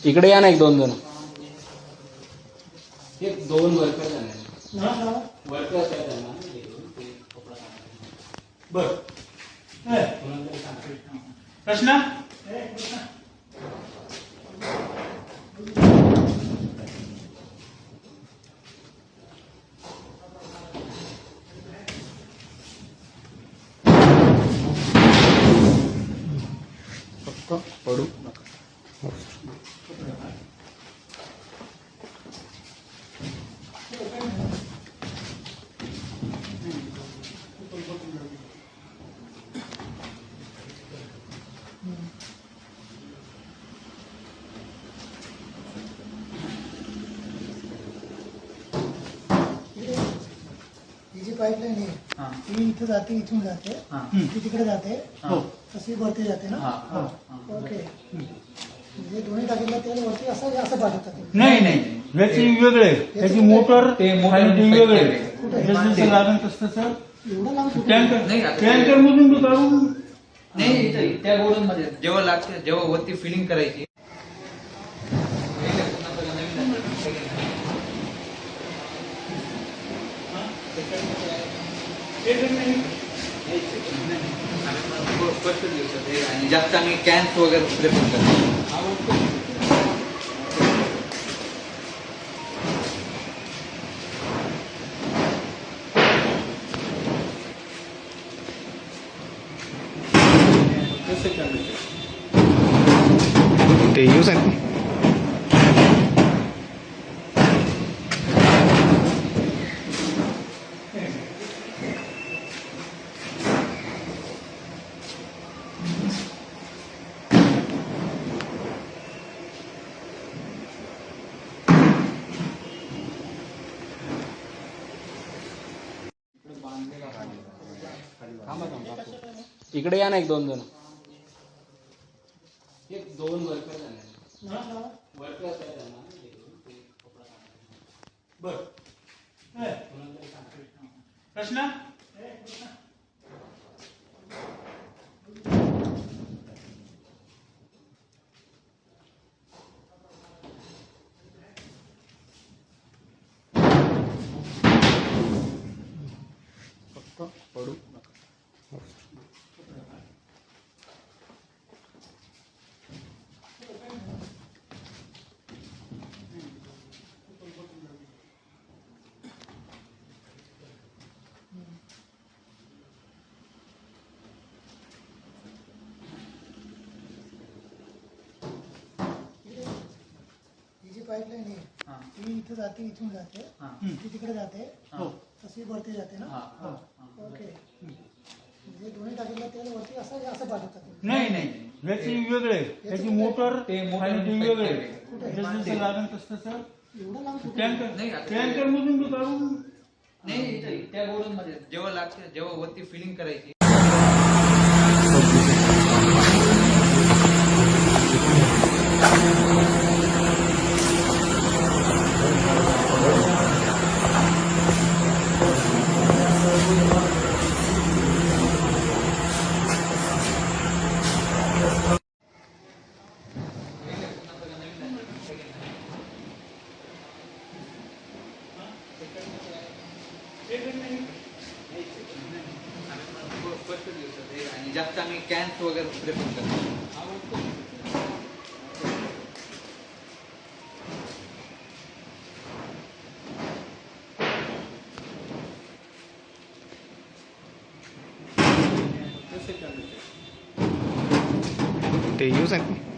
इकडे या ना एक दोन जण दोन वर्कर बर प्रश्न पडू ही जी पाईपलाईन आहे ती इथं जाते, इथून जाते, ती तिकडे जाते, तशी वरती जाते ना. ओके, म्हणजे दोन्ही टाकीला तेल वरती असं असं पाठवतात. नाही नाही, याची वेगळे, त्याची मोटर आणि ती वेगळे. जसं लागेल तसं एवढं लांब टँकर मधून बी काढून नाही, त्या गोडन मध्ये जेव्हा लागते, जेव्हा वरती फिलिंग करायची आणि जास्त आम्ही कॅन्स वगैरे प्रेफर करतो. ते यूज आहे. इकडे या ना एक दोन जण दोन वर्कर बर प्रश्न पडू ही जी पाईपलाईन आहे ती इथं जाते, इथून जाते, ती तिकडे जाते, तशी वरती जाते ना. ओके, म्हणजे दोन्ही टाकीला तेल वरती असं असं पाठवतात. नाही नाही, याची वेगळे, त्याची मोटर आणि ती वेगळे. जसं लागेल तसं एवढं लांब टँकर मधून बी काढून नाही, त्या गोडन मध्ये जेव्हा लागते, जेव्हा वरती फिलिंग करायची आणि जास्त आम्ही कॅन्स वगैरे प्रेफर करतो. ते यूज आहे.